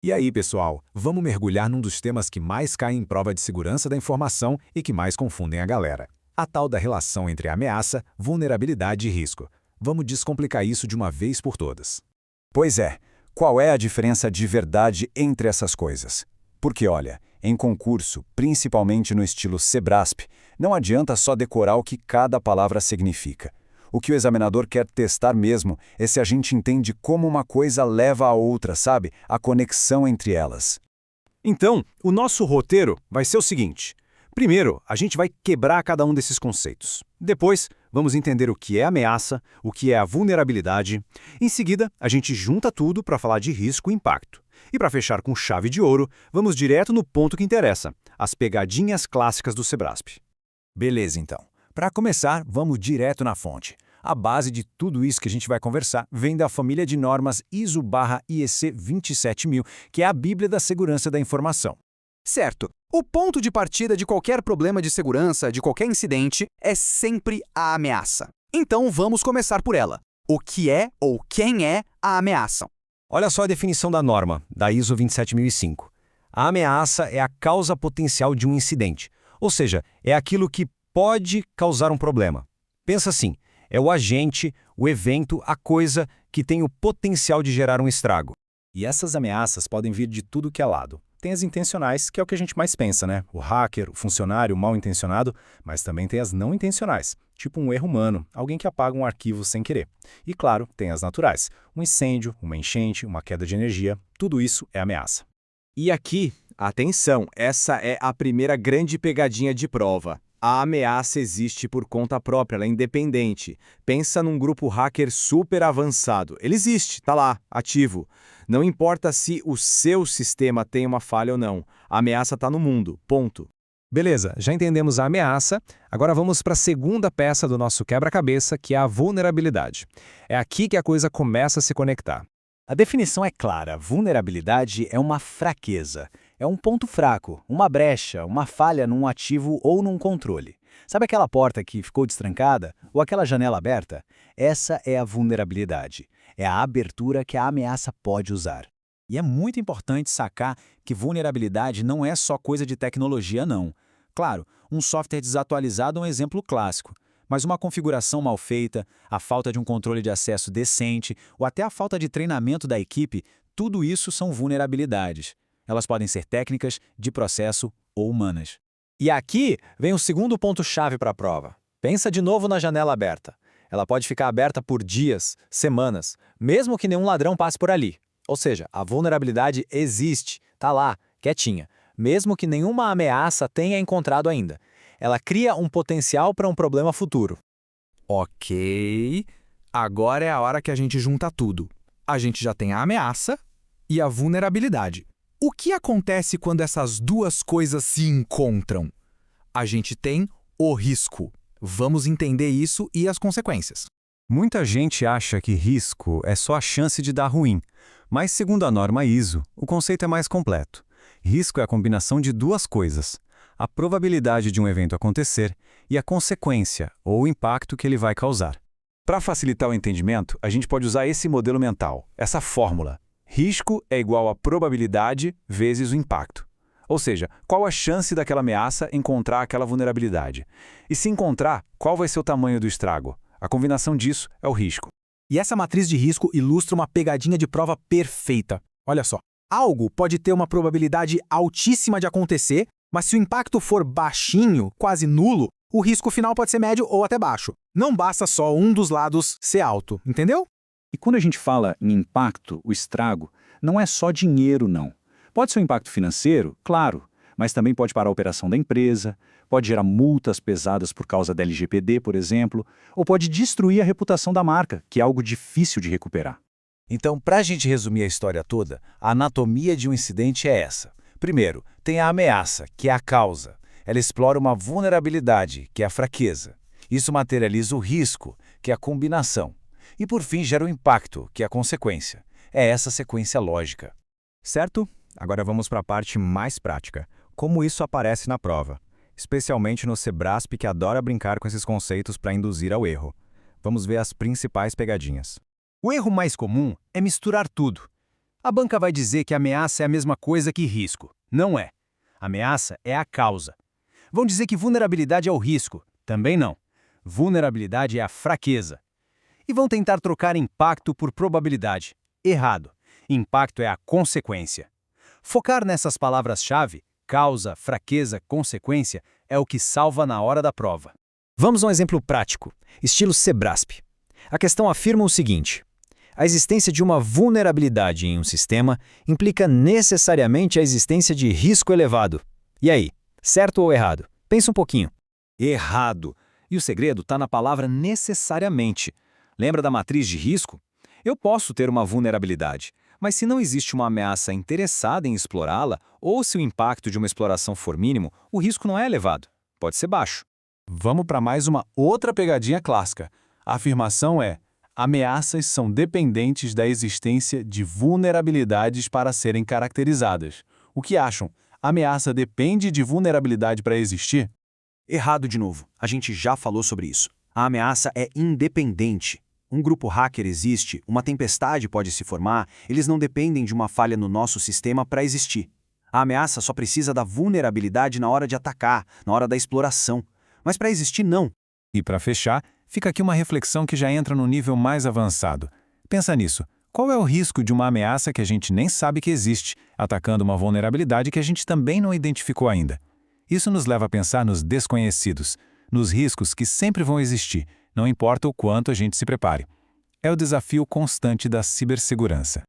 E aí, pessoal, vamos mergulhar num dos temas que mais caem em prova de segurança da informação e que mais confundem a galera. A tal da relação entre ameaça, vulnerabilidade e risco. Vamos descomplicar isso de uma vez por todas. Pois é, qual é a diferença de verdade entre essas coisas? Porque, olha, em concurso, principalmente no estilo Sebrasp, não adianta só decorar o que cada palavra significa. O que o examinador quer testar mesmo é se a gente entende como uma coisa leva a outra, sabe? A conexão entre elas. Então, o nosso roteiro vai ser o seguinte. Primeiro, a gente vai quebrar cada um desses conceitos. Depois, vamos entender o que é ameaça, o que é a vulnerabilidade. Em seguida, a gente junta tudo para falar de risco e impacto. E para fechar com chave de ouro, vamos direto no ponto que interessa, as pegadinhas clássicas do Sebrasp. Beleza, então. Para começar, vamos direto na fonte. A base de tudo isso que a gente vai conversar vem da família de normas ISO/IEC 27000, que é a Bíblia da Segurança da Informação. Certo. O ponto de partida de qualquer problema de segurança, de qualquer incidente, é sempre a ameaça. Então vamos começar por ela. O que é ou quem é a ameaça? Olha só a definição da norma, da ISO 27005. A ameaça é a causa potencial de um incidente, ou seja, é aquilo que pode causar um problema. Pensa assim, é o agente, o evento, a coisa que tem o potencial de gerar um estrago. E essas ameaças podem vir de tudo que é lado. Tem as intencionais, que é o que a gente mais pensa, né? O hacker, o funcionário, o mal-intencionado, mas também tem as não intencionais, tipo um erro humano, alguém que apaga um arquivo sem querer. E claro, tem as naturais, um incêndio, uma enchente, uma queda de energia, tudo isso é ameaça. E aqui, atenção, essa é a primeira grande pegadinha de prova. A ameaça existe por conta própria, ela é independente. Pensa num grupo hacker super avançado. Ele existe, tá lá, ativo. Não importa se o seu sistema tem uma falha ou não. A ameaça está no mundo, ponto. Beleza, já entendemos a ameaça, agora vamos para a segunda peça do nosso quebra-cabeça, que é a vulnerabilidade. É aqui que a coisa começa a se conectar. A definição é clara, vulnerabilidade é uma fraqueza. É um ponto fraco, uma brecha, uma falha num ativo ou num controle. Sabe aquela porta que ficou destrancada? Ou aquela janela aberta? Essa é a vulnerabilidade. É a abertura que a ameaça pode usar. E é muito importante sacar que vulnerabilidade não é só coisa de tecnologia, não. Claro, um software desatualizado é um exemplo clássico, mas uma configuração mal feita, a falta de um controle de acesso decente ou até a falta de treinamento da equipe, tudo isso são vulnerabilidades. Elas podem ser técnicas, de processo ou humanas. E aqui vem o segundo ponto-chave para a prova. Pensa de novo na janela aberta. Ela pode ficar aberta por dias, semanas, mesmo que nenhum ladrão passe por ali. Ou seja, a vulnerabilidade existe, está lá, quietinha, mesmo que nenhuma ameaça tenha encontrado ainda. Ela cria um potencial para um problema futuro. Ok, agora é a hora que a gente junta tudo. A gente já tem a ameaça e a vulnerabilidade. O que acontece quando essas duas coisas se encontram? A gente tem o risco. Vamos entender isso e as consequências. Muita gente acha que risco é só a chance de dar ruim, mas segundo a norma ISO, o conceito é mais completo. Risco é a combinação de duas coisas: a probabilidade de um evento acontecer e a consequência ou o impacto que ele vai causar. Para facilitar o entendimento, a gente pode usar esse modelo mental, essa fórmula. Risco é igual a probabilidade vezes o impacto. Ou seja, qual a chance daquela ameaça encontrar aquela vulnerabilidade? E se encontrar, qual vai ser o tamanho do estrago? A combinação disso é o risco. E essa matriz de risco ilustra uma pegadinha de prova perfeita. Olha só, algo pode ter uma probabilidade altíssima de acontecer, mas se o impacto for baixinho, quase nulo, o risco final pode ser médio ou até baixo. Não basta só um dos lados ser alto, entendeu? E quando a gente fala em impacto, o estrago, não é só dinheiro, não. Pode ser um impacto financeiro, claro, mas também pode parar a operação da empresa, pode gerar multas pesadas por causa da LGPD, por exemplo, ou pode destruir a reputação da marca, que é algo difícil de recuperar. Então, para a gente resumir a história toda, a anatomia de um incidente é essa. Primeiro, tem a ameaça, que é a causa. Ela explora uma vulnerabilidade, que é a fraqueza. Isso materializa o risco, que é a combinação. E por fim gera o impacto, que é a consequência. É essa sequência lógica. Certo? Agora vamos para a parte mais prática. Como isso aparece na prova? Especialmente no Sebrasp, que adora brincar com esses conceitos para induzir ao erro. Vamos ver as principais pegadinhas. O erro mais comum é misturar tudo. A banca vai dizer que ameaça é a mesma coisa que risco. Não é. Ameaça é a causa. Vão dizer que vulnerabilidade é o risco. Também não. Vulnerabilidade é a fraqueza. E vão tentar trocar impacto por probabilidade. Errado. Impacto é a consequência. Focar nessas palavras-chave, causa, fraqueza, consequência, é o que salva na hora da prova. Vamos a um exemplo prático, estilo Sebrasp. A questão afirma o seguinte: a existência de uma vulnerabilidade em um sistema implica necessariamente a existência de risco elevado. E aí, certo ou errado? Pensa um pouquinho. Errado. E o segredo está na palavra necessariamente. Lembra da matriz de risco? Eu posso ter uma vulnerabilidade, mas se não existe uma ameaça interessada em explorá-la, ou se o impacto de uma exploração for mínimo, o risco não é elevado. Pode ser baixo. Vamos para mais uma outra pegadinha clássica. A afirmação é: ameaças são dependentes da existência de vulnerabilidades para serem caracterizadas. O que acham? Ameaça depende de vulnerabilidade para existir? Errado de novo. A gente já falou sobre isso. A ameaça é independente. Um grupo hacker existe, uma tempestade pode se formar, eles não dependem de uma falha no nosso sistema para existir. A ameaça só precisa da vulnerabilidade na hora de atacar, na hora da exploração. Mas para existir, não. E para fechar, fica aqui uma reflexão que já entra no nível mais avançado. Pensa nisso. Qual é o risco de uma ameaça que a gente nem sabe que existe, atacando uma vulnerabilidade que a gente também não identificou ainda? Isso nos leva a pensar nos desconhecidos, nos riscos que sempre vão existir, não importa o quanto a gente se prepare. É o desafio constante da cibersegurança.